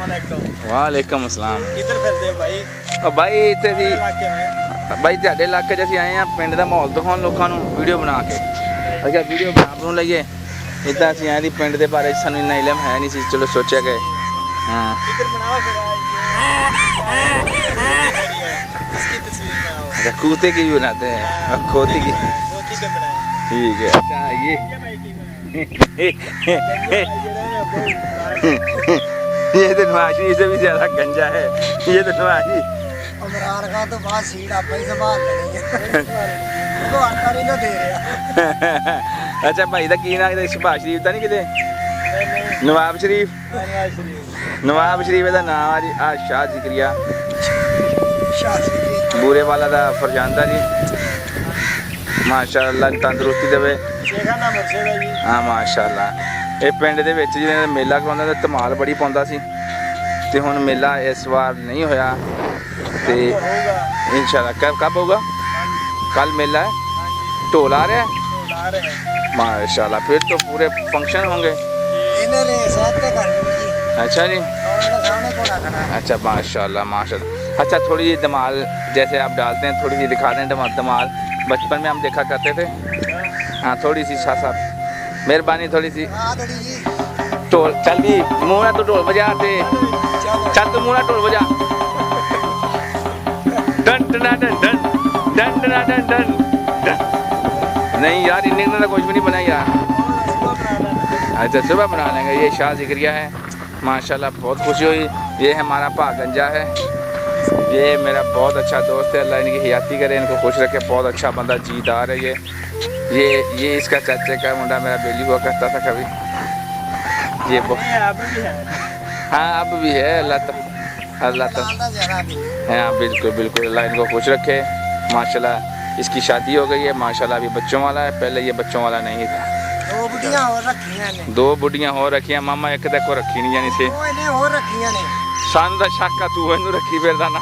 वालेकुम अस्सलाम। किधर फिरते हो भाई? भाई इतने दी भाई ਤੁਹਾਡੇ ਇਲਾਕੇ 'ਚ ਅਸੀਂ ਆਏ ਹਾਂ ਪਿੰਡ ਦਾ ਮਾਹੌਲ ਦਿਖਾਉਣ ਲੋਕਾਂ ਨੂੰ ਵੀਡੀਓ ਬਣਾ ਕੇ। ਅੱਛਾ ਵੀਡੀਓ ਬਣਾ ਲਈਏ ਇੱਦਾਂ ਅਸੀਂ ਆਏ ਦੀ ਪਿੰਡ ਦੇ ਬਾਰੇ ਸਾਨੂੰ ਇੰਨਾ ਇਲਮ ਹੈ ਨਹੀਂ ਸੀ, ਚਲੋ ਸੋਚਿਆ ਕਿ हाँ अच्छा कूते की भी बनाते हैं, खोती की ठीक है। अच्छा ये ये तो नवाजी से भी ज्यादा गंजा है, ये तो नवाजी इमरान खान तो बात सीट आप ही संभाल लेंगे तो आटा नहीं ना दे रहा। अच्छा भाई दा की नाम है? शहबाज शरीफ तो नहीं किते? नवाब शरीफ, नवाब शरीफ का नाम है जी। आ शाह जिक्रिया बूरे वाला दा फरजांदा जी, माशाअल्लाह तंदुरुस्ती देवे। हाँ माशाअल्लाह। ये पिंड दे विच जिहड़ा मेला करवाउंदा ते धमाल बड़ी पाउंदा सी ते हुण मेला इस बार नहीं होया ते इंशाअल्लाह कब होगा? कल मेला है, ढोल आ रहा है माशाअल्लाह, फिर तो पूरे फंक्शन होंगे। अच्छा जी, अच्छा माशाअल्लाह माशाअल्लाह। अच्छा थोड़ी सी धमाल जैसे आप डालते हैं, थोड़ी सी दिखा दें धमाल, बचपन में हम देखा करते थे। हाँ थोड़ी सी शाह साहब मेहरबानी, थोड़ी सी ढोल चल भी मुँह ना तो ढोल बजा दे, चल तो मुँह ना ढोल बजा। Done done done done done done done done. नहीं यार इन्हें तो कुछ भी नहीं बना यार। अच्छा सुबह बना लेंगे। ये शाह जिक्रिया है माशाल्लाह, बहुत खुशी हुई। ये हमारा भागंजा है, ये मेरा बहुत अच्छा दोस्त है, अल्लाह इनकी हयाती करे, इनको खुश रखे। बहुत अच्छा बंदा जीदार है ये इसका चाचे का मुंडा मेरा बेली हुआ करता था कभी। ये हाँ अब भी है। अल्लाह तो हाँ बिल्कुल बिल्कुल, अल्लाह इनको खुश रखे माशाल्लाह। इसकी शादी हो गई है माशाल्लाह, अभी बच्चों वाला है, पहले ये बच्चों वाला नहीं था। दो बुढ़ियां हो रखी हैं मामा, एक तक को रखी नहीं जानी से सान का शक का तू इनू रखी फिरदा ना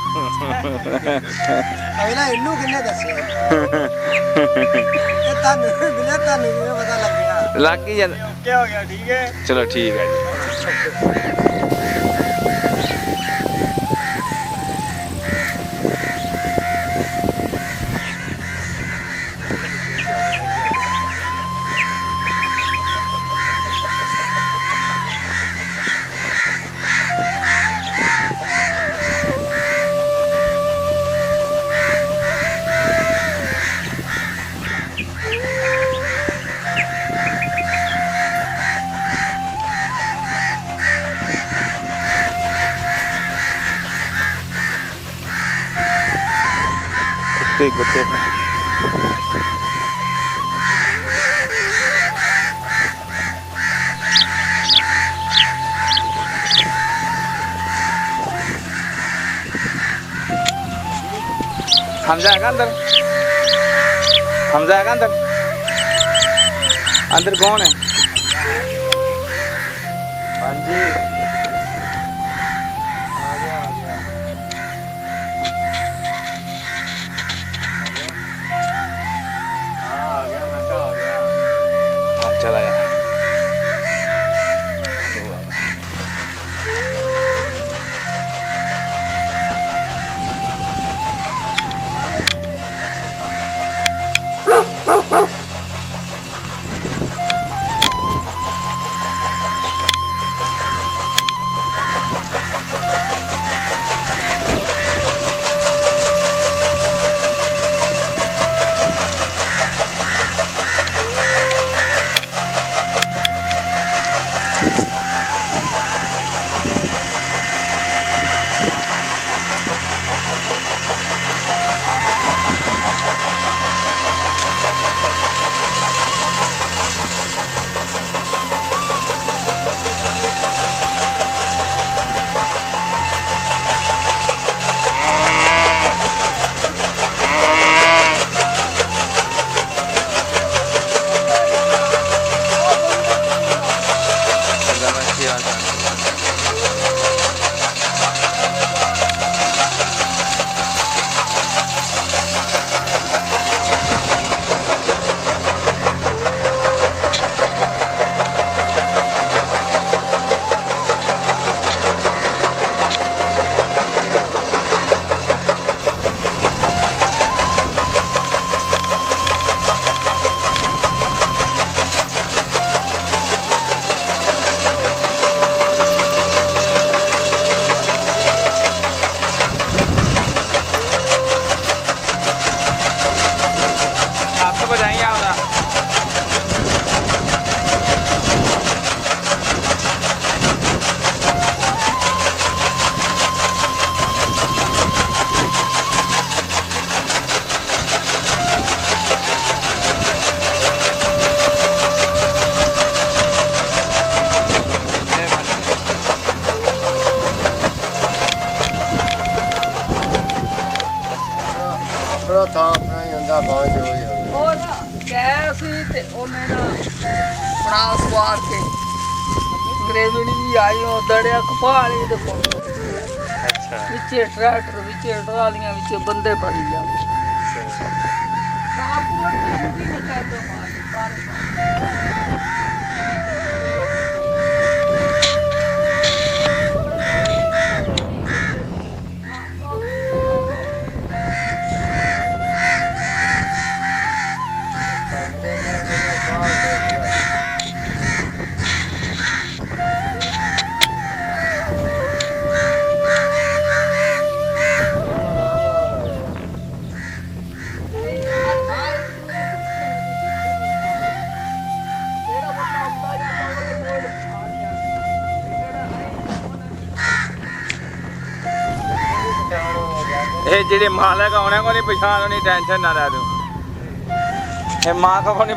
लग गई चलो ठीक है जी। कुत्ते हमजा है अंदर, हमजा है अंदर, अंदर कौन है? हाँ जी चला गया। ਚਲੋ ਥਾਂ ਆਪਣਾ ਹੀ ਹੁੰਦਾ ਬਾਅਦ ਚ ਹੋ ਜਾਂਦਾ ਉਹ ਨਾ ਗਏ ਸੀ ਤੇ ਉਹਨੇ ਨਾ ਬਣਾ ਸਵਾਰ ਕੇ ਗਰੇਵਣੀ ਵੀ ਆਈ ਉਹ ਦੜਿਆ ਕਪਾਲੀ ਦੇ ਕੋਲ ਅੱਛਾ ਵਿੱਚੇ ਟਰੈਕਟਰ ਵਿੱਚੇ ਟਰਾਲੀਆਂ ਵਿੱਚੇ ਬੰਦੇ ਭਰੀ ਜਾਂਦੇ ਕਾਪੂਰ ਦੀ ਵੀ ਨਾ ਕਰ ਦੋ ਇਹ ਜਿਹੜੇ ਮਾਲਕ ਆਉਣੇ ਕੋਈ ਨਹੀਂ ਪਛਾਣ ਨਹੀਂ ਟੈਨਸ਼ਨ ਨਾ ਲੈ ਤੂੰ ਇਹ ਮਾਂ ਕੋ ਨਹੀਂ